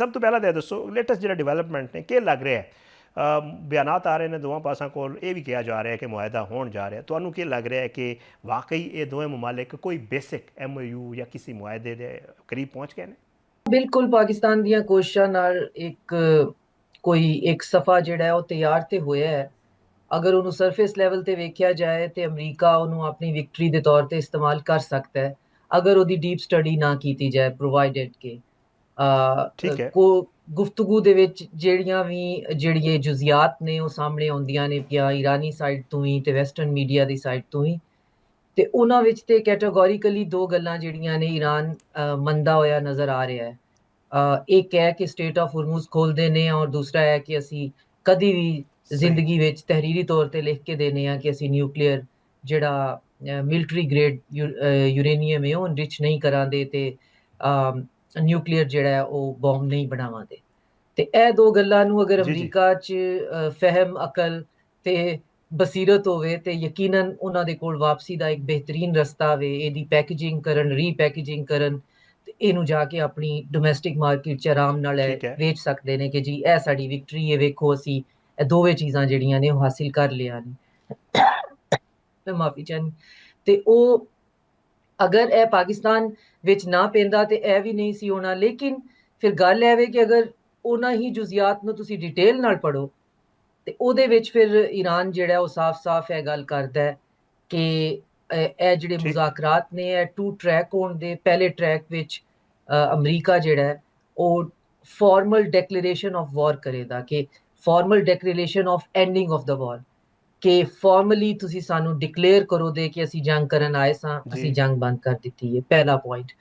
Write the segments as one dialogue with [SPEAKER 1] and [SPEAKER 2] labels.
[SPEAKER 1] ਸਭ ਤੋਂ ਪਹਿਲਾਂ ਤਾਂ ਦੱਸੋ ਲੇਟੈਸਟ ਜਿਹੜਾ ਡਿਵੈਲਪਮੈਂਟ ਨੇ ਕੀ ਲੱਗ ਰਿਹਾ ਹੈ? ਬਿਆਨਾਤ ਆ ਰਹੇ ਨੇ ਦੋਵਾਂ ਪਾਸਾਂ ਕੋਲ, ਇਹ ਵੀ ਕਿਹਾ ਜਾ ਰਿਹਾ ਕਿ ਮੁਆਹਦਾ ਹੋਣ ਜਾ ਰਿਹਾ। ਤੁਹਾਨੂੰ ਕੀ ਲੱਗ ਰਿਹਾ ਹੈ ਕਿ ਵਾਕਈ ਇਹ ਦੋਵੇਂ ਮਮਾਲਿਕ ਕੋਈ ਬੇਸਿਕ MOU ਜਾਂ ਕਿਸੇ ਮੁਆਹਦੇ ਦੇ ਕਰੀਬ ਪਹੁੰਚ ਗਏ ਨੇ?
[SPEAKER 2] ਬਿਲਕੁਲ ਪਾਕਿਸਤਾਨ ਦੀਆਂ ਕੋਸ਼ਿਸ਼ਾਂ ਨਾਲ ਕੋਈ ਇੱਕ ਸਫਾ ਜਿਹੜਾ ਉਹ ਤਿਆਰ ਤੇ ਹੋਇਆ ਹੈ। ਅਗਰ ਉਹਨੂੰ ਸਰਫੇਸ ਲੈਵਲ ਤੇ ਵੇਖਿਆ ਜਾਏ ਤੇ ਅਮਰੀਕਾ ਉਹਨੂੰ ਆਪਣੀ ਵਿਕਟਰੀ ਦੇ ਤੌਰ ਤੇ ਇਸਤੇਮਾਲ ਕਰ ਸਕਦਾ ਹੈ, ਅਗਰ ਉਹਦੀ ਡੀਪ ਸਟੱਡੀ ਨਾ ਕੀਤੀ ਜਾਏ, ਪ੍ਰੋਵਾਈਡਡ ਕਿ
[SPEAKER 1] ਠੀਕ ਹੈ।
[SPEAKER 2] ਗੁਫ਼ਤਗੂ ਦੇ ਵਿੱਚ ਜਿਹੜੀਆਂ ਜੁਜ਼ੀਆਤ ਨੇ ਉਹ ਸਾਹਮਣੇ ਆਉਂਦੀਆਂ ਨੇ ਜਾਂ ਇਰਾਨੀ ਸਾਈਡ ਤੋਂ ਹੀ ਤੇ ਵੈਸਟਰਨ ਮੀਡੀਆ ਦੀ ਸਾਈਡ ਤੋਂ ਹੀ, ਤੇ ਉਹਨਾਂ ਵਿੱਚ ਤੇ ਕੈਟਾਗੋਰੀਕਲੀ ਦੋ ਗੱਲਾਂ ਜਿਹੜੀਆਂ ਨੇ ਈਰਾਨ ਮੰਨਦਾ ਹੋਇਆ ਨਜ਼ਰ ਆ ਰਿਹਾ ਹੈ। ਇੱਕ ਹੈ ਕਿ ਸਟੇਟ ਆਫ ਹੁਰਮੁਜ਼ ਖੋਲਦੇ ਨੇ, ਔਰ ਦੂਸਰਾ ਹੈ ਕਿ ਅਸੀਂ ਕਦੀ ਵੀ ਜ਼ਿੰਦਗੀ ਵਿੱਚ ਤਹਿਰੀਰੀ ਤੌਰ ਤੇ ਲਿਖ ਕੇ ਦੇਣੇ ਆ ਕਿ ਅਸੀਂ ਨਿਊਕਲੀਅਰ ਜਿਹੜਾ ਮਿਲਟਰੀ ਗ੍ਰੇਡ ਯੂਰੇਨੀਅਮ ਹੈ ਉਹ ਇਨਰਿਚ ਨਹੀਂ ਕਰਾਂਦੇ ਤੇ ਨਿਊਕਲੀਅਰ ਜਿਹੜਾ ਹੈ ਉਹ ਬੰਬ ਨਹੀਂ ਬਣਾਵਾਂਦੇ। ਤੇ ਇਹ ਦੋ ਗੱਲਾਂ ਨੂੰ ਅਗਰ ਅਮਰੀਕਾ 'ਚ ਫਹਿਮ, ਅਕਲ ਤੇ ਬਸੀਰਤ ਹੋਵੇ ਤੇ ਯਕੀਨਨ ਉਹਨਾਂ ਦੇ ਕੋਲ ਵਾਪਸੀ ਦਾ ਇੱਕ ਬਿਹਤਰੀਨ ਰਸਤਾ ਵੇ, ਇਹਦੀ ਪੈਕੇਜਿੰਗ ਕਰਨ, ਰੀਪੈਕੇਜਿੰਗ ਕਰਨ ਤੇ ਇਹਨੂੰ ਜਾ ਕੇ ਆਪਣੀ ਡੋਮੈਸਟਿਕ ਮਾਰਕੀਟ 'ਚ ਆਰਾਮ ਨਾਲ ਵੇਚ ਸਕਦੇ ਨੇ ਕਿ ਜੀ ਇਹ ਸਾਡੀ ਵਿਕਟਰੀ ਹੈ, ਵੇਖੋ ਅਸੀਂ ਇਹ ਦੋਵੇਂ ਚੀਜ਼ਾਂ ਜਿਹੜੀਆਂ ਨੇ ਉਹ ਹਾਸਿਲ ਕਰ ਲਿਆ ਨੇ। ਮੈਂ ਮਾਫੀ ਚਾਹੁੰਦੀ। ਤੇ ਉਹ ਅਗਰ ਇਹ ਪਾਕਿਸਤਾਨ ਵਿੱਚ ਨਾ ਪੈਂਦਾ ਤੇ ਇਹ ਵੀ ਨਹੀਂ ਸੀ ਹੋਣਾ। ਲੇਕਿਨ ਫਿਰ ਗੱਲ ਇਹ ਵੇ ਕਿ ਅਗਰ ਉਹਨਾਂ ਹੀ ਜੁਜ਼ੀਆਤ ਨੂੰ ਤੁਸੀਂ ਡਿਟੇਲ ਨਾਲ ਪੜ੍ਹੋ ਤੇ ਉਹਦੇ ਵਿੱਚ ਫਿਰ ਈਰਾਨ ਜਿਹੜਾ ਉਹ ਸਾਫ਼-ਸਾਫ਼ ਇਹ ਗੱਲ ਕਰਦਾ ਹੈ ਕਿ ਇਹ ਜਿਹੜੇ ਮੁਜ਼ਾਕਰਾਤ ਨੇ ਇਹ 2 ਟਰੈਕ ਹੋਣ ਦੇ। ਪਹਿਲੇ ਟਰੈਕ ਵਿੱਚ ਅਮਰੀਕਾ ਜਿਹੜਾ ਉਹ ਫਾਰਮਲ ਡੈਕਲੇਰੇਸ਼ਨ ਆਫ ਵਾਰ ਕਰੇਗਾ, ਕਿ formal declaration of ending of the war, ਕਿ ਫਾਰਮਲੀ ਤੁਸੀਂ ਸਾਨੂੰ ਡਿਕਲੇਅਰ ਕਰੋ ਦੇ ਕਿ ਅਸੀਂ ਜੰਗ ਕਰਨ ਆਏ ਸਾਂ, ਅਸੀਂ ਜੰਗ ਬੰਦ ਕਰ ਦਿੱਤੀ ਹੈ, ਪਹਿਲਾ ਪੁਆਇੰਟ।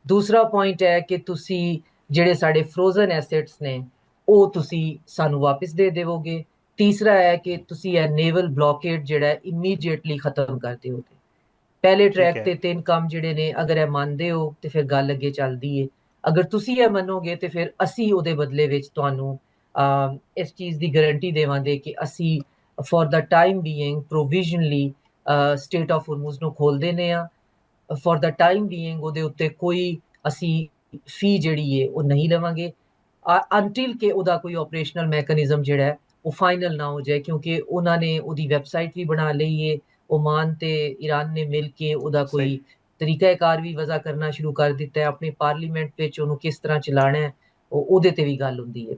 [SPEAKER 2] ਦੂਸਰਾ ਪੁਆਇੰਟ ਹੈ ਕਿ ਤੁਸੀਂ ਜਿਹੜੇ ਸਾਡੇ ਫਰੋਜ਼ਨ ਐਸੈਟਸ ਨੇ ਉਹ ਤੁਸੀਂ ਸਾਨੂੰ ਵਾਪਸ ਦੇ ਦੇਵੋਗੇ। ਤੀਸਰਾ ਹੈ ਕਿ ਤੁਸੀਂ ਇਹ ਨੇਵਲ ਬਲੌਕੇਡ ਜਿਹੜਾ ਇਮੀਡੀਏਟਲੀ ਖਤਮ ਕਰ ਦਿਓਗੇ। ਪਹਿਲੇ ਟਰੈਕ ਤੇ 3 ਕੰਮ ਜਿਹੜੇ ਨੇ ਅਗਰ ਇਹ ਮੰਨਦੇ ਹੋ ਤੇ ਫਿਰ ਗੱਲ ਅੱਗੇ ਚੱਲਦੀ ਹੈ। ਅਗਰ ਤੁਸੀਂ ਇਹ ਮੰਨੋਗੇ ਤੇ ਫਿਰ ਅਸੀਂ ਉਹਦੇ ਬਦਲੇ ਵਿੱਚ ਤੁਹਾਨੂੰ ਇਸ ਚੀਜ਼ ਦੀ ਗਾਰੰਟੀ ਦੇਵਾਂਗੇ ਕਿ ਅਸੀਂ for the time being provisionally strait of Hormuz ਨੂੰ ਖੋਲ ਦੇਨੇ ਆ। ਫॉर द टाइम बीइंग ਉਹਦੇ ਉੱਤੇ ਕੋਈ ਅਸੀਂ ਫੀ ਜਿਹੜੀ ਹੈ ਉਹ ਨਹੀਂ ਲਵਾਂਗੇ ਅੰਟਿਲ ਕਿ ਉਹਦਾ ਕੋਈ ਆਪਰੇਸ਼ਨਲ ਮੈਕੈਨਿਜ਼ਮ ਜਿਹੜਾ ਉਹ ਫਾਈਨਲ ਨਾ ਹੋ ਜਾਏ, ਕਿਉਂਕਿ ਉਹਨਾਂ ਨੇ ਉਹਦੀ ਵੈਬਸਾਈਟ ਵੀ ਬਣਾ ਲਈ ਹੈ। ओमान ਤੇ ਈਰਾਨ ਨੇ ਮਿਲ ਕੇ ਉਹਦਾ ਕੋਈ ਤਰੀਕਾਕਾਰ ਵੀ ਵਜ਼ਾ ਕਰਨਾ ਸ਼ੁਰੂ ਕਰ ਦਿੱਤਾ ਹੈ। ਆਪਣੇ ਪਾਰਲੀਮੈਂਟ ਵਿੱਚ ਉਹਨੂੰ ਕਿਸ ਤਰ੍ਹਾਂ ਚਲਾਉਣਾ ਹੈ ਉਹਦੇ ਤੇ ਵੀ ਗੱਲ ਹੁੰਦੀ ਹੈ।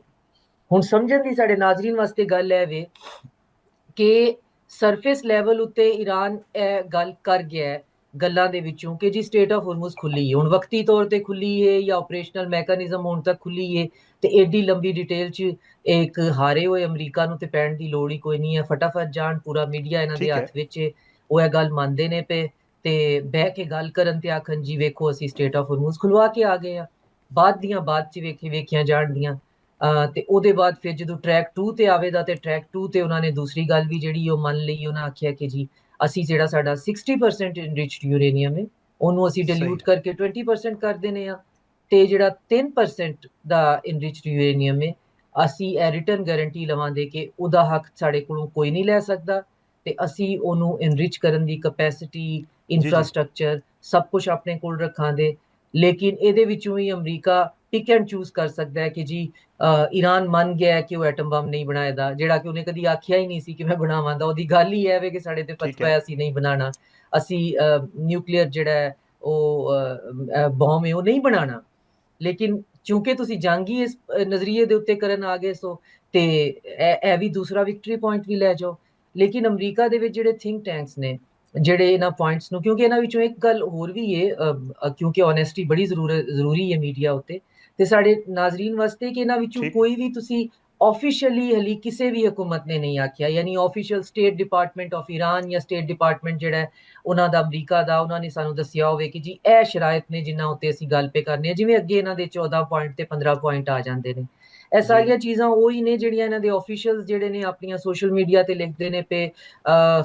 [SPEAKER 2] ਹੁਣ ਸਮਝਣ ਦੀ ਸਾਡੇ ਨਾਜ਼ਰੀਨ ਵਾਸਤੇ ਗੱਲ ਹੈ ਵੇ ਕਿ ਸਰਫੇਸ ਲੈਵਲ ਉੱਤੇ ਈਰਾਨ ਇਹ ਗੱਲ ਕਰ ਗਿਆ ਹੈ ਗੱਲਾਂ ਦੇ ਵਿੱਚੋਂ ਕਿ ਜੀ ਸਟੇਟ ਆਫ ਹੁਰਮੁਜ਼ ਖੁੱਲੀ ਹੈ, ਹੁਣ ਵਕਤੀ ਤੌਰ ਤੇ ਖੁੱਲੀ ਹੈ ਜਾਂ ਆਪਰੇਸ਼ਨਲ ਮੈਕੈਨਿਜ਼ਮ ਹੁਣ ਤੱਕ ਖੁੱਲੀ ਹੈ। ਤੇ ਏਡੀ ਲੰਬੀ ਡਿਟੇਲ 'ਚ ਇੱਕ ਹਾਰੇ ਹੋਏ ਅਮਰੀਕਾ ਨੂੰ ਤੇ ਪੈਣ ਦੀ ਲੋੜ ਹੀ ਕੋਈ ਨਹੀਂ ਹੈ। ਫਟਾਫਟ ਜਾਣ, ਪੂਰਾ ਮੀਡੀਆ ਇਹਨਾਂ ਦੇ ਹੱਥ ਵਿੱਚ ਉਹ ਇਹ ਗੱਲ ਮੰਨਦੇ ਨੇ ਪਏ ਤੇ ਬਹਿ ਕੇ ਗੱਲ ਕਰਨ ਤੇ ਆਖਣ ਜੀ ਵੇਖੋ ਅਸੀਂ ਸਟੇਟ ਆਫ ਹੁਰਮੁਜ਼ ਖੁਲਵਾ ਕੇ ਆ ਗਏ ਆ। ਬਾਅਦ ਚ ਵੇਖੀਆਂ ਜਾਣਗੀਆਂ। ਤੇ ਉਹਦੇ ਬਾਅਦ ਫਿਰ ਜਦੋਂ ਟਰੈਕ 2 ਤੇ ਆਵੇਗਾ ਤੇ ਟਰੈਕ 2 ਤੇ ਉਹਨਾਂ ਨੇ ਦੂਸਰੀ ਗੱਲ ਵੀ ਜਿਹੜੀ ਉਹ ਮੰਨ ਲਈ। ਉਹਨਾਂ ਆਖਿਆ ਕਿ ਜੀ ਅਸੀਂ ਜਿਹੜਾ ਸਾਡਾ 60% ਇਨਰਿਚਡ ਯੂਰੇਨੀਅਮ ਹੈ ਉਹਨੂੰ ਅਸੀਂ ਡਿਲੂਟ ਕਰਕੇ 20% ਕਰ ਦਿੰਦੇ ਆ, ਤੇ ਜਿਹੜਾ 3% ਦਾ ਇਨਰਿਚਡ ਯੂਰੇਨੀਅਮ ਹੈ ਅਸੀਂ ਇਹ ਰਿਟਰਨ ਗਾਰੰਟੀ ਲਵਾਂਗੇ ਕਿ ਉਹਦਾ ਹੱਕ ਸਾਡੇ ਕੋਲੋਂ ਕੋਈ ਨਹੀਂ ਲੈ ਸਕਦਾ ਤੇ ਅਸੀਂ ਉਹਨੂੰ ਇਨਰਿਚ ਕਰਨ ਦੀ ਕੈਪੈਸਿਟੀ, ਇਨਫਰਾਸਟ੍ਰਕਚਰ ਸਭ ਕੁਝ ਆਪਣੇ ਕੋਲ ਰੱਖਾਂਗੇ। ਲੇਕਿਨ ਇਹਦੇ ਵਿੱਚੋਂ ਹੀ ਅਮਰੀਕਾ ਪਿਕ ਐਂਡ ਚੂਜ਼ ਕਰ ਸਕਦਾ ਹੈ ਕਿ ਜੀ ਈਰਾਨ ਮੰਨ ਗਿਆ ਕਿ ਉਹ ਐਟਮ ਬੰਬ ਨਹੀਂ ਬਣਾਏਗਾ, ਜਿਹੜਾ ਕਿ ਉਹਨੇ ਕਦੀ ਆਖਿਆ ਹੀ ਨਹੀਂ ਸੀ ਕਿ ਮੈਂ ਬਣਾਵਾਂਗਾ। ਉਹਦੀ ਗੱਲ ਹੀ ਹੈ ਵੇ ਕਿ ਸਾਡੇ ਤੇ ਫਤਵਾ ਹੈ ਅਸੀਂ ਨਹੀਂ ਬਣਾਉਣਾ, ਅਸੀਂ ਨਿਊਕਲੀਅਰ ਜਿਹੜਾ ਉਹ ਬੰਬ ਹੈ ਉਹ ਨਹੀਂ ਬਣਾਉਣਾ। ਲੇਕਿਨ ਚੂੰਕਿ ਤੁਸੀਂ ਜੰਗੀ ਇਸ ਨਜ਼ਰੀਏ ਦੇ ਉੱਤੇ ਕਰਨ ਆ ਗਏ ਸੋ ਤੇ ਇਹ ਵੀ ਦੂਸਰਾ ਵਿਕਟਰੀ ਪੁਆਇੰਟ ਵੀ ਲੈ ਜਾਓ। ਲੇਕਿਨ ਅਮਰੀਕਾ ਦੇ ਵਿੱਚ ਜਿਹੜੇ ਥਿੰਕ ਟੈਂਕਸ ਨੇ ਜਿਹੜੇ ਇਹਨਾਂ ਪੁਆਇੰਟਸ ਨੂੰ, ਕਿਉਂਕਿ ਇਹਨਾਂ ਵਿੱਚੋਂ ਇੱਕ ਗੱਲ ਹੋਰ ਵੀ ਹੈ, ਕਿਉਂਕਿ ਓਨੈਸਟੀ ਬੜੀ ਜ਼ਰੂਰੀ ਹੈ ਮੀਡੀਆ ਉੱਤੇ ਤੇ ਸਾਡੇ ਨਾਜ਼ਰੀਨ ਵਾਸਤੇ, ਕਿ ਇਹਨਾਂ ਵਿੱਚੋਂ ਕੋਈ ਵੀ ਤੁਸੀਂ ਆਫੀਸ਼ੀਅਲੀ ਹਲੀ ਕਿਸੇ ਵੀ ਹਕੂਮਤ ਨੇ ਨਹੀਂ ਆਖਿਆ, ਯਾਨੀ official state department of Iran ਜਾਂ ਸਟੇਟ ਡਿਪਾਰਟਮੈਂਟ ਜਿਹੜਾ ਉਹਨਾਂ ਦਾ ਅਮਰੀਕਾ ਦਾ, ਉਹਨਾਂ ਨੇ ਸਾਨੂੰ ਦੱਸਿਆ ਹੋਵੇ ਕਿ ਜੀ ਇਹ ਸ਼ਰਾਇਤ ਨੇ ਜਿਨ੍ਹਾਂ ਉੱਤੇ ਅਸੀਂ ਗੱਲ ਪੇ ਕਰਨੀ ਹੈ। ਜਿਵੇਂ ਅੱਗੇ ਇਹਨਾਂ ਦੇ 14 ਪੁਆਇੰਟ ਤੇ 15 ਪੁਆਇੰਟ ਆ ਜਾਂਦੇ ਨੇ। ਇਹ ਸਾਰੀਆਂ ਚੀਜ਼ਾਂ ਉਹੀ ਨੇ ਜਿਹੜੀਆਂ ਇਹਨਾਂ ਦੇ ਆਫੀਸ਼ੀਅਲਸ ਜਿਹੜੇ ਨੇ ਆਪਣੀਆਂ ਸੋਸ਼ਲ ਮੀਡੀਆ ਤੇ ਲਿਖਦੇ ਨੇ ਪਏ।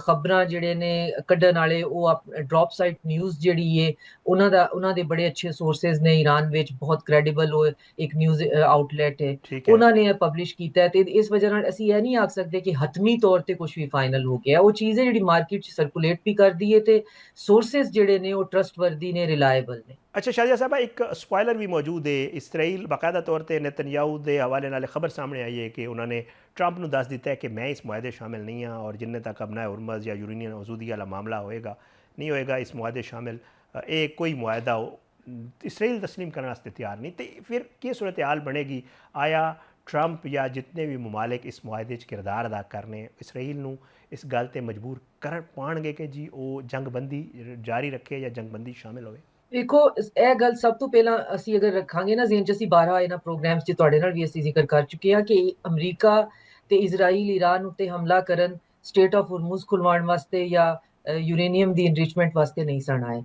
[SPEAKER 2] ਖਬਰਾਂ ਜਿਹੜੇ ਨੇ ਕੱਢਣ ਵਾਲੇ ਉਹ ਡ੍ਰੌਪ ਸਾਈਟ ਨਿਊਜ਼ ਜਿਹੜੀ ਹੈ ਉਹਨਾਂ ਦੇ ਬੜੇ ਅੱਛੇ ਸੋਰਸਸ ਨੇ ਈਰਾਨ ਵਿੱਚ, ਬਹੁਤ ਕ੍ਰੈਡੀਬਲ ਉਹ ਇੱਕ ਨਿਊਜ਼ ਆਊਟਲੈਟ ਹੈ, ਉਹਨਾਂ ਨੇ ਇਹ ਪਬਲਿਸ਼ ਕੀਤਾ। ਤੇ ਇਸ ਵਜ੍ਹਾ ਨਾਲ ਅਸੀਂ ਇਹ ਨਹੀਂ ਆਖ ਸਕਦੇ ਕਿ ਹਤਮੀ ਤੌਰ ਤੇ ਕੁਝ ਵੀ ਫਾਈਨਲ ਹੋ ਗਿਆ। ਉਹ ਚੀਜ਼ ਹੈ ਜਿਹੜੀ ਮਾਰਕੀਟ 'ਚ ਸਰਕੂਲੇਟ ਵੀ ਕਰਦੀ ਹੈ ਤੇ ਸੋਰਸਸ ਜਿਹੜੇ ਨੇ ਉਹ ਟਰਸਟਵਰਦੀ ਨੇ, ਰਿਲਾਇਬਲ ਨੇ।
[SPEAKER 1] ਅੱਛਾ ਸ਼ਾਹਜਹਾ ਸਾਹਿਬ ਇੱਕ ਸਪੋਇਲਰ ਵੀ ਮੌਜੂਦ ਹੈ ਇਸਰਾਈਲ ਬਾਕਾਇਦਾ ਤੌਰ ਤੇ ਨਤਨਯਾਹੂ ਦੇ ਹਵਾਲੇ ਨਾਲ ਖਬਰ ਸਾਹਮਣੇ ਆਈ ਹੈ ਕਿ ਉਹਨਾਂ ਨੇ ਟਰੰਪ ਨੂੰ ਦੱਸ ਦਿੱਤਾ ਹੈ ਕਿ ਮੈਂ ਇਸ ਮੁਆਹਦੇ ਸ਼ਾਮਿਲ ਨਹੀਂ ਹਾਂ ਔਰ ਜਿੰਨੇ ਤੱਕ ਅਬਨਾਏ ਉਰਮਜ਼ ਜਾਂ ਯੂਰੇਨੀਅਮ ਆਜ਼ੂਦੀ ਵਾਲਾ ਮਾਮਲਾ ਹੋਏਗਾ ਨਹੀਂ ਹੋਏਗਾ ਇਸ ਮੁਆਹਦੇ ਸ਼ਾਮਿਲ ਇਹ ਕੋਈ ਮੁਆਹਦਾ इसराइल तस्लीम करने वास्ते तैयार नहीं तो फिर क्या सूरत हाल बनेगी आया ट्रंप या जितने भी ममालिक इस मुआहदे किरदार अदा करने इसराइल नूं इस गल ते मजबूर कर पाएंगे कि जी वो जंगबंदी जारी रखे या जंगबंदी शामिल होवे
[SPEAKER 2] ਦੇਖੋ ਇਹ ਗੱਲ ਸਭ ਤੋਂ ਪਹਿਲਾਂ ਅਸੀਂ ਅਗਰ ਰੱਖਾਂਗੇ ਨਾ ਜ਼ਿਹਨ 'ਚ ਅਸੀਂ 12 ਇਹਨਾਂ ਪ੍ਰੋਗਰਾਮਸ 'ਚ ਤੁਹਾਡੇ ਨਾਲ ਵੀ ਅਸੀਂ ਜ਼ਿਕਰ ਕਰ ਚੁੱਕੇ ਹਾਂ ਕਿ ਅਮਰੀਕਾ ਤੇ ਇਜ਼ਰਾਈਲ ਈਰਾਨ ਉੱਤੇ ਹਮਲਾ ਕਰਨ ਸਟੇਟ ਆਫ ਹੁਰਮੁਜ਼ ਖੁਲਵਾਉਣ ਵਾਸਤੇ ਜਾਂ ਯੂਰੇਨੀਅਮ ਦੀ ਇਨਰਿਚਮੈਂਟ ਵਾਸਤੇ ਨਹੀਂ ਸਨ ਆਏ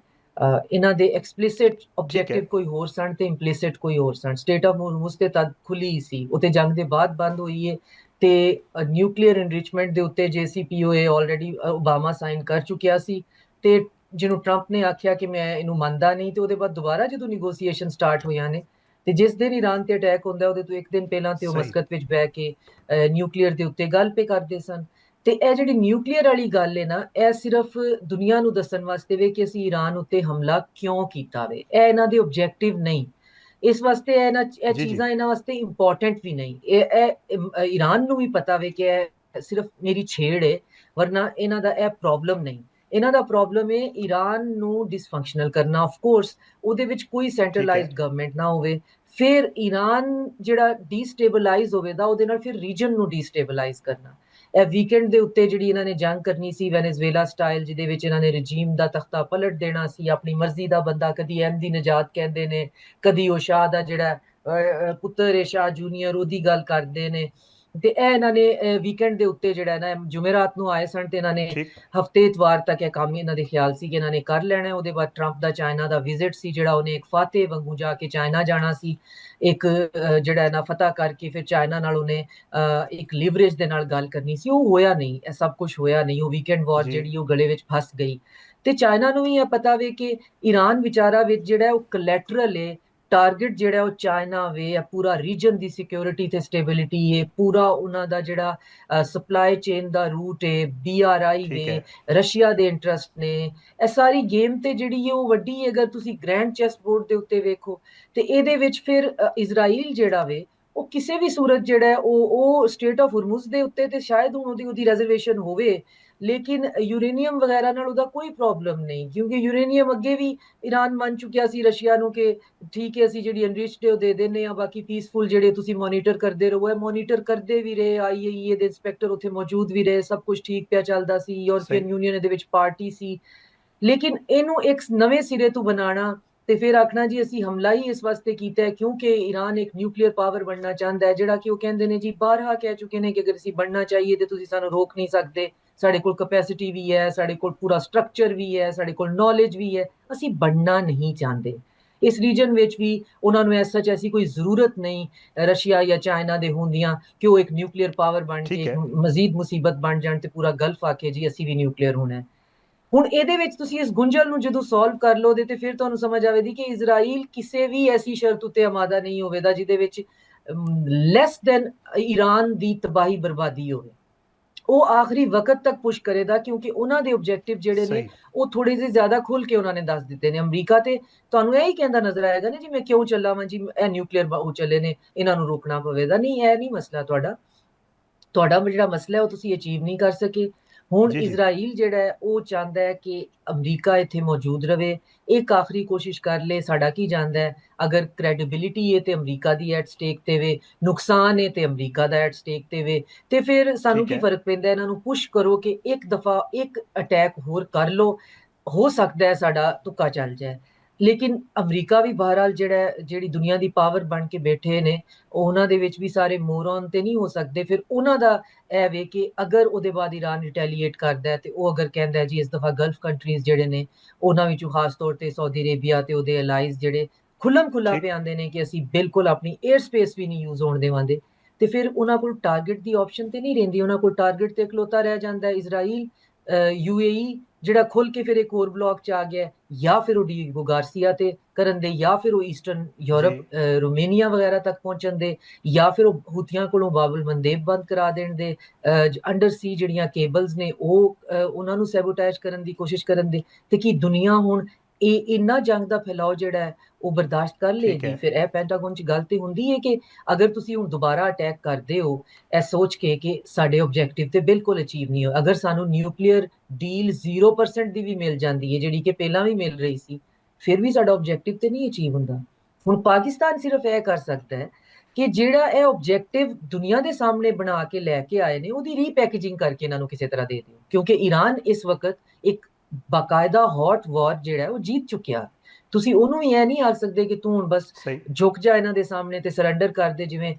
[SPEAKER 2] ਇਹਨਾਂ ਦੇ ਐਕਸਪਲਿਸਿਟ ਆਬਜੈਕਟਿਵ ਕੋਈ ਹੋਰ ਸਨ ਤੇ ਇੰਪਲਿਸਿਟ ਕੋਈ ਹੋਰ ਸਨ ਸਟੇਟ ਆਫ ਹੁਰਮੁਜ਼ ਤੇ ਤਦ ਖੁੱਲੀ ਸੀ ਉਤੇ ਜੰਗ ਦੇ ਬਾਅਦ ਬੰਦ ਹੋਈ ਹੈ ਤੇ ਨਿਊਕਲੀਅਰ ਇਨਰਿਚਮੈਂਟ ਦੇ ਉੱਤੇ JCPOA ਆਲਰੇਡੀ ਓਬਾਮਾ ਸਾਈਨ ਕਰ ਚੁੱਕਿਆ ਸੀ ਤੇ ਜਿਹਨੂੰ ਟਰੰਪ ਨੇ ਆਖਿਆ ਕਿ ਮੈਂ ਇਹਨੂੰ ਮੰਨਦਾ ਨਹੀਂ ਤੇ ਉਹਦੇ ਬਾਅਦ ਦੁਬਾਰਾ ਜਦੋਂ ਨੈਗੋਸੀਏਸ਼ਨ ਸਟਾਰਟ ਹੋਈਆਂ ਨੇ ਤੇ ਜਿਸ ਦਿਨ ਈਰਾਨ ਤੇ ਅਟੈਕ ਹੁੰਦਾ ਉਹਦੇ ਤੋਂ ਇੱਕ ਦਿਨ ਪਹਿਲਾਂ ਤੇ ਉਹ ਮਸਕਤ ਵਿੱਚ ਬਹਿ ਕੇ ਨਿਊਕਲੀਅਰ ਦੇ ਉੱਤੇ ਗੱਲ ਪੇ ਕਰਦੇ ਸਨ ਤੇ ਇਹ ਜਿਹੜੀ ਨਿਊਕਲੀਅਰ ਵਾਲੀ ਗੱਲ ਹੈ ਨਾ ਇਹ ਸਿਰਫ ਦੁਨੀਆ ਨੂੰ ਦੱਸਣ ਵਾਸਤੇ ਵੇ ਕਿ ਅਸੀਂ ਈਰਾਨ ਉੱਤੇ ਹਮਲਾ ਕਿਉਂ ਕੀਤਾ ਵੇ ਇਹ ਇਹਨਾਂ ਦੇ ਆਬਜੈਕਟਿਵ ਨਹੀਂ ਇਸ ਵਾਸਤੇ ਇਹ ਚੀਜ਼ਾਂ ਇਹਨਾਂ ਵਾਸਤੇ ਇੰਪੋਰਟੈਂਟ ਵੀ ਨਹੀਂ ਇਹ ਈਰਾਨ ਨੂੰ ਵੀ ਪਤਾ ਵੇ ਕਿ ਇਹ ਸਿਰਫ ਮੇਰੀ ਛੇੜ ਹੈ ਵਰਨਾ ਇਹਨਾਂ ਦਾ ਇਹ ਪ੍ਰੋਬਲਮ ਨਹੀਂ ਇਹਨਾਂ ਦਾ ਪ੍ਰੋਬਲਮ ਹੈ ਈਰਾਨ ਨੂੰ ਡਿਸਫੰਕਸ਼ਨਲ ਕਰਨਾ ਆਫ ਕੋਰਸ ਉਹਦੇ ਵਿੱਚ ਕੋਈ ਸੈਂਟਰਲਾਈਜ਼ਡ ਗਵਰਨਮੈਂਟ ਨਾ ਹੋਵੇ ਫਿਰ ਈਰਾਨ ਜਿਹੜਾ ਡੀਸਟੇਬਲਾਈਜ਼ ਹੋਵੇਗਾ ਉਹਦੇ ਨਾਲ ਫਿਰ ਰੀਜਨ ਨੂੰ ਡੀਸਟੇਬਲਾਈਜ਼ ਕਰਨਾ ਇਹ ਵੀਕਐਂਡ ਦੇ ਉੱਤੇ ਜਿਹੜੀ ਇਹਨਾਂ ਨੇ ਜੰਗ ਕਰਨੀ ਸੀ ਵੈਨੇਜ਼ੁਏਲਾ ਸਟਾਈਲ ਜਿਹਦੇ ਵਿੱਚ ਇਹਨਾਂ ਨੇ ਰਜੀਮ ਦਾ ਤਖਤਾ ਪਲਟ ਦੇਣਾ ਸੀ ਆਪਣੀ ਮਰਜ਼ੀ ਦਾ ਬੰਦਾ ਕਦੀ ਅਹਿਮਦੀ ਨਜਾਦ ਕਹਿੰਦੇ ਨੇ ਕਦੀ ਉਹ ਸ਼ਾਹ ਦਾ ਜਿਹੜਾ ਪੁੱਤਰ ਹੈ ਸ਼ਾਹ ਜੂਨੀਅਰ ਉਹਦੀ ਗੱਲ ਕਰਦੇ ਨੇ ਤੇ ਇਹ ਇਹਨਾਂ ਨੇ ਵੀਕਐਂਡ ਦੇ ਉੱਤੇ ਜਿਹੜਾ ਨਾ ਜੁਮੇਰਾਤ ਨੂੰ ਆਏ ਸਨ ਤੇ ਇਹਨਾਂ ਨੇ ਹਫਤੇ ਇਤਵਾਰ ਤੱਕ ਇਹ ਕੰਮ ਇਹਨਾਂ ਦੇ ਖਿਆਲ ਸੀ ਕਿ ਇਹਨਾਂ ਨੇ ਕਰ ਲੈਣਾ ਉਹਦੇ ਬਾਅਦ ਟਰੰਪ ਦਾ ਚਾਈਨਾ ਦਾ ਵਿਜ਼ਿਟ ਸੀ ਜਿਹੜਾ ਉਹਨੇ ਇੱਕ ਫਾਤੇ ਵਾਂਗੂ ਜਾ ਕੇ ਚਾਈਨਾ ਜਾਣਾ ਸੀ ਇੱਕ ਜਿਹੜਾ ਨਾ ਫਤਹ ਕਰਕੇ ਫਿਰ ਚਾਈਨਾ ਨਾਲ ਉਹਨੇ ਇੱਕ ਲਿਵਰੇਜ ਦੇ ਨਾਲ ਗੱਲ ਕਰਨੀ ਸੀ ਉਹ ਹੋਇਆ ਨਹੀਂ ਇਹ ਸਭ ਕੁਝ ਹੋਇਆ ਨਹੀਂ ਉਹ ਵੀਕਐਂਡ ਵਾਰ ਜਿਹੜੀ ਉਹ ਗਲੇ ਵਿੱਚ ਫਸ ਗਈ ਤੇ ਚਾਈਨਾ ਨੂੰ ਵੀ ਇਹ ਪਤਾ ਵੇ ਕਿ ਈਰਾਨ ਵਿਚਾਰਾ ਵਿੱਚ ਜਿਹੜਾ ਉਹ ਕੋਲੈਟਰਲ ਹੈ ਟਾਰਗੇਟ ਜਿਹੜਾ ਉਹ ਚਾਈਨਾ ਵੇ ਆ ਪੂਰਾ ਰੀਜਨ ਦੀ ਸਿਕਿਉਰਿਟੀ ਤੇ ਸਟੇਬਿਲਿਟੀ ਹੈ ਪੂਰਾ ਉਹਨਾਂ ਦਾ ਜਿਹੜਾ ਸਪਲਾਈ ਚੇਨ ਦਾ ਰੂਟ ਹੈ BRI ਵੇ ਰਸ਼ੀਆ ਦੇ ਇੰਟਰਸਟ ਨੇ ਇਹ ਸਾਰੀ ਗੇਮ ਤੇ ਜਿਹੜੀ ਹੈ ਉਹ ਵੱਡੀ ਅਗਰ ਤੁਸੀਂ ਗ੍ਰੈਂਡ ਚੈਸ ਬੋਰਡ ਦੇ ਉੱਤੇ ਵੇਖੋ ਤੇ ਇਹਦੇ ਵਿੱਚ ਫਿਰ ਇਜ਼ਰਾਈਲ ਜਿਹੜਾ ਵੇ ਉਹ ਕਿਸੇ ਵੀ ਸੂਰਤ ਜਿਹੜਾ ਉਹ ਸਟੇਟ ਆਫ ਹੁਰਮੁਜ਼ ਦੇ ਉੱਤੇ ਤੇ ਸ਼ਾਇਦ ਹੁਣ ਉਹਦੀ ਰਿਜ਼ਰਵੇਸ਼ਨ ਹੋਵੇ ਲੇਕਿਨ ਯੂਰੇਨੀਅਮ ਵਗੈਰਾ ਨਾਲ ਉਹਦਾ ਕੋਈ ਪ੍ਰੋਬਲਮ ਨਹੀਂ ਕਿਉਂਕਿ ਯੂਰੇਨੀਅਮ ਅੱਗੇ ਵੀ ਈਰਾਨ ਮੰਨ ਚੁੱਕਿਆ ਸੀ ਰਸ਼ੀਆ ਨੂੰ ਕਿ ਠੀਕ ਹੈ ਅਸੀਂ ਜਿਹੜੀ ਅਨਰਿਚਡ ਉਹ ਦੇ ਦਿੰਦੇ ਆ ਬਾਕੀ ਪੀਸਫੁਲ ਜਿਹੜੇ ਤੁਸੀਂ ਮੋਨੀਟਰ ਕਰਦੇ ਰਹੋ ਇਹ ਮੋਨੀਟਰ ਕਰਦੇ ਵੀ ਰਹੇ IAEA ਦੇ ਇੰਸਪੈਕਟਰ ਉੱਥੇ ਮੌਜੂਦ ਵੀ ਰਹੇ ਸਭ ਕੁਝ ਠੀਕ ਪਿਆ ਚੱਲਦਾ ਸੀ ਯੂਰਪੀਅਨ ਯੂਨੀਅਨ ਦੇ ਵਿੱਚ ਪਾਰਟੀ ਸੀ ਲੇਕਿਨ ਇਹਨੂੰ ਇੱਕ ਨਵੇਂ ਸਿਰੇ ਤੋਂ ਬਣਾਉਣਾ ਤੇ ਫਿਰ ਆਖਣਾ ਜੀ ਅਸੀਂ ਹਮਲਾ ਹੀ ਇਸ ਵਾਸਤੇ ਕੀਤਾ ਹੈ ਕਿਉਂਕਿ ਈਰਾਨ ਇੱਕ ਨਿਊਕਲੀਅਰ ਪਾਵਰ ਬਣਨਾ ਚਾਹੁੰਦਾ ਹੈ ਜਿਹੜਾ ਕਿ ਉਹ ਕਹਿੰਦੇ ਨੇ ਜੀ ਬਾਰਹਾ ਕਹਿ ਚੁੱਕੇ ਨੇ ਕਿ ਅਗਰ ਅਸੀਂ ਬਣਨਾ ਚਾਹੀਏ ਤੇ ਤੁਸੀਂ ਸਾਨੂੰ ਰੋਕ ਨਹੀਂ ਸਕਦੇ ਸਾਡੇ ਕੋਲ ਕੈਪੈਸਿਟੀ ਵੀ ਹੈ ਸਾਡੇ ਕੋਲ ਪੂਰਾ ਸਟਰਕਚਰ ਵੀ ਹੈ ਸਾਡੇ ਕੋਲ ਨੌਲੇਜ ਵੀ ਹੈ ਅਸੀਂ ਬਣਨਾ ਨਹੀਂ ਚਾਹੁੰਦੇ ਇਸ ਰੀਜਨ ਵਿੱਚ ਵੀ ਉਹਨਾਂ ਨੂੰ ਐਸਾ ਐਸੀ ਕੋਈ ਜ਼ਰੂਰਤ ਨਹੀਂ ਰਸ਼ੀਆ ਜਾਂ ਚਾਈਨਾ ਦੇ ਹੁੰਦੀਆਂ ਕਿ ਉਹ ਇੱਕ ਨਿਊਕਲੀਅਰ ਪਾਵਰ ਬਣ ਕੇ ਮਜ਼ੀਦ ਮੁਸੀਬਤ ਬਣ ਜਾਣ ਤੇ ਪੂਰਾ ਗਲਫ ਆ ਕੇ ਜੀ ਅਸੀਂ ਵੀ ਨਿਊਕਲੀਅਰ ਹੋਣਾ ਹੁਣ ਇਹਦੇ ਵਿੱਚ ਤੁਸੀਂ ਇਸ ਗੁੰਝਲ ਨੂੰ ਜਦੋਂ ਸੋਲਵ ਕਰ ਲਓਗੇ ਤੇ ਫਿਰ ਤੁਹਾਨੂੰ ਸਮਝ ਆਵੇਗੀ ਕਿ ਇਜ਼ਰਾਈਲ ਕਿਸੇ ਵੀ ਐਸੀ ਸ਼ਰਤ ਉੱਤੇ ਆਮਾਦਾ ਨਹੀਂ ਹੋਵੇਗਾ ਜਿਹਦੇ ਵਿੱਚ ਲੈਸ ਦੈਨ ਈਰਾਨ ਦੀ ਤਬਾਹੀ ਬਰਬਾਦੀ ਹੋਵੇ ਉਹ ਆਖਰੀ ਵਕਤ ਤੱਕ ਪੁਸ਼ ਕਰੇਗਾ ਕਿਉਂਕਿ ਉਹਨਾਂ ਦੇ ਆਬਜੈਕਟਿਵ ਜਿਹੜੇ ਨੇ ਉਹ ਥੋੜੇ ਜਿਹੇ ਜ਼ਿਆਦਾ ਖੁੱਲ ਕੇ ਉਹਨਾਂ ਨੇ ਦੱਸ ਦਿੱਤੇ ਨੇ ਅਮਰੀਕਾ ਤੇ ਤੁਹਾਨੂੰ ਇਹ ਹੀ ਕਹਿੰਦਾ ਨਜ਼ਰ ਆਏਗਾ ਨਾ ਜੀ ਮੈਂ ਕਿਉਂ ਚੱਲਾਂ ਵਾਂ ਜੀ ਇਹ ਨਿਊਕਲੀਅਰ ਉਹ ਚੱਲੇ ਨੇ ਇਹਨਾਂ ਨੂੰ ਰੋਕਣਾ ਪਵੇਗਾ ਨਹੀਂ ਇਹ ਨਹੀਂ ਮਸਲਾ ਤੁਹਾਡਾ ਜਿਹੜਾ ਮਸਲਾ ਹੈ ਉਹ ਤੁਸੀਂ ਅਚੀਵ ਨਹੀਂ ਕਰ ਸਕੇ ਹੁਣ ਇਜ਼ਰਾਈਲ ਜਿਹੜਾ ਹੈ ਉਹ ਚਾਹੁੰਦਾ ਹੈ ਕਿ ਅਮਰੀਕਾ ਇੱਥੇ ਮੌਜੂਦ ਰਵੇ ਇੱਕ ਆਖਰੀ ਕੋਸ਼ਿਸ਼ ਕਰ ਲੇ ਸਾਡਾ ਕੀ ਜਾਂਦਾ ਹੈ ਅਗਰ ਕ੍ਰੈਡੀਬਿਲਿਟੀ ਹੈ ਤੇ ਅਮਰੀਕਾ ਦੀ ਐਟ ਸਟੇਕ ਤੇ ਵੇ ਨੁਕਸਾਨ ਹੈ ਤੇ ਅਮਰੀਕਾ ਦਾ ਐਟ ਸਟੇਕ ਤੇ ਵੇ ਤੇ ਫਿਰ ਸਾਨੂੰ ਕੀ ਫਰਕ ਪੈਂਦਾ ਇਹਨਾਂ ਨੂੰ ਪੁਸ਼ ਕਰੋ ਕਿ ਇੱਕ ਦਫਾ ਇੱਕ ਅਟੈਕ ਹੋਰ ਕਰ ਲੋ ਹੋ ਸਕਦਾ ਹੈ ਸਾਡਾ ਤੁੱਕਾ ਚੱਲ ਜਾਏ ਲੇਕਿਨ ਅਮਰੀਕਾ ਵੀ ਬਹਰਹਾਲ ਜਿਹੜੀ ਦੁਨੀਆ ਦੀ ਪਾਵਰ ਬਣ ਕੇ ਬੈਠੇ ਨੇ ਉਹਨਾਂ ਦੇ ਵਿੱਚ ਵੀ ਸਾਰੇ ਮੋਰਨ ਤੇ ਨਹੀਂ ਹੋ ਸਕਦੇ ਫਿਰ ਉਹਨਾਂ ਦਾ ਇਹ ਵੇ ਕਿ ਅਗਰ ਉਹਦੇ ਬਾਅਦ ਈਰਾਨ ਰਿਟੈਲੀਏਟ ਕਰਦਾ ਹੈ ਤੇ ਉਹ ਅਗਰ ਕਹਿੰਦਾ ਜੀ ਇਸ ਦਫਾ ਗਲਫ ਕੰਟਰੀਜ਼ ਜਿਹੜੇ ਨੇ ਉਹਨਾਂ ਵਿੱਚੋਂ ਖਾਸ ਤੌਰ ਤੇ ਸਾਊਦੀ ਅਰੇਬੀਆ ਤੇ ਉਹਦੇ ਅਲਾਈਜ਼ ਜਿਹੜੇ ਖੁੱਲਾ ਪੇ ਆਉਂਦੇ ਨੇ ਕਿ ਅਸੀਂ ਬਿਲਕੁਲ ਆਪਣੀ 에ਅਰ ਸਪੇਸ ਵੀ ਨਹੀਂ ਯੂਜ਼ ਹੋਣ ਦੇਵਾਂਗੇ ਤੇ ਫਿਰ ਉਹਨਾਂ ਕੋਲ ਟਾਰਗੇਟ ਦੀ ਆਪਸ਼ਨ ਤੇ ਨਹੀਂ ਰਹਿੰਦੀ ਉਹਨਾਂ ਕੋਲ ਟਾਰਗੇਟ ਤੇ ਇਕਲੌਤਾ ਰਹਿ ਜਾਂਦਾ ਇਜ਼ਰਾਈਲ UAE ਜਿਹੜਾ ਖੁੱਲ ਕੇ ਫਿਰ ਇੱਕ ਹੋਰ ਬਲੌਕ ਚ ਆ ਗਿਆ ਜਾਂ ਫਿਰ ਉਹ ਡੀਗੋ ਗਾਰਸੀਆ ਤੇ ਕਰਨ ਦੇ ਜਾਂ ਫਿਰ ਉਹ ਈਸਟਰਨ ਯੂਰਪ ਰੋਮੇਨੀਆ ਵਗੈਰਾ ਤੱਕ ਪਹੁੰਚਣ ਦੇ ਜਾਂ ਫਿਰ ਉਹ ਹੂਥੀਆਂ ਕੋਲੋਂ ਬਾਬਲ ਮੰਦੇਬ ਬੰਦ ਕਰਾ ਦੇਣ ਦੇ ਅੰਡਰ ਸੀ ਜਿਹੜੀਆਂ ਕੇਬਲਸ ਨੇ ਉਹ ਉਹਨਾਂ ਨੂੰ ਸੈਬੋਟੇਜ ਕਰਨ ਦੀ ਕੋਸ਼ਿਸ਼ ਕਰਨ ਦੇ ਤੇ ਕੀ ਦੁਨੀਆ ਹੁਣ ਇਹ ਇੰਨਾ ਜੰਗ ਦਾ ਫੈਲਾਅ ਜਿਹੜਾ ਹੈ ਉਹ ਬਰਦਾਸ਼ਤ ਕਰ
[SPEAKER 1] ਠੀਕ
[SPEAKER 2] ਲਏਗੀ?
[SPEAKER 1] ਹੈ।
[SPEAKER 2] ਫਿਰ ਇਹ ਪੈਂਟਾਗਨ 'ਚ ਗੱਲ ਤੇ ਹੁੰਦੀ ਹੈ ਕਿ ਅਗਰ ਤੁਸੀਂ ਹੁਣ ਦੁਬਾਰਾ ਅਟੈਕ ਕਰਦੇ ਹੋ ਇਹ ਸੋਚ ਕੇ ਕਿ ਸਾਡੇ ਆਬਜੈਕਟਿਵ ਤੇ ਬਿਲਕੁਲ ਅਚੀਵ ਨਹੀਂ ਹੋ, ਅਗਰ ਸਾਨੂੰ ਨਿਊਕਲੀਅਰ ਡੀਲ 0% ਦੀ ਵੀ ਮਿਲ ਜਾਂਦੀ ਹੈ ਜਿਹੜੀ ਕਿ ਪਹਿਲਾਂ ਵੀ ਮਿਲ ਰਹੀ ਸੀ, ਫਿਰ ਵੀ ਸਾਡਾ ਆਬਜੈਕਟਿਵ ਤੇ ਨਹੀਂ ਅਚੀਵ ਹੁੰਦਾ। ਹੁਣ ਪਾਕਿਸਤਾਨ ਸਿਰਫ ਇਹ ਕਰ ਸਕਦਾ ਹੈ ਕਿ ਜਿਹੜਾ ਇਹ ਆਬਜੈਕਟਿਵ ਦੁਨੀਆ ਦੇ ਸਾਹਮਣੇ ਬਣਾ ਕੇ ਲੈ ਕੇ ਆਏ ਨੇ ਉਹਦੀ ਰੀਪੈਕੇਜਿੰਗ ਕਰਕੇ ਇਹਨਾਂ ਨੂੰ ਕਿਸੇ ਤਰ੍ਹਾਂ ਦੇ ਦਿਓ, ਕਿਉਂਕਿ ਈਰਾਨ ਇਸ ਵਕਤ ਇੱਕ ਬਾਕਾਇਦਾ ਹੌਟ ਵਾਰ ਜਿਹੜਾ ਉਹ ਜੀਤ ਚੁੱਕਿਆ। ਤੁਸੀਂ ਉਹਨੂੰ ਵੀ ਇਹ ਨਹੀਂ ਆਖ ਸਕਦੇ ਕਿ ਤੂੰ ਹੁਣ ਬਸ
[SPEAKER 1] ਸਹੀ।
[SPEAKER 2] ਝੁਕ ਜਾ ਇਹਨਾਂ ਦੇ ਸਾਹਮਣੇ ਤੇ ਸਰੈਂਡਰ ਕਰ ਦੇ, ਜਿਵੇਂ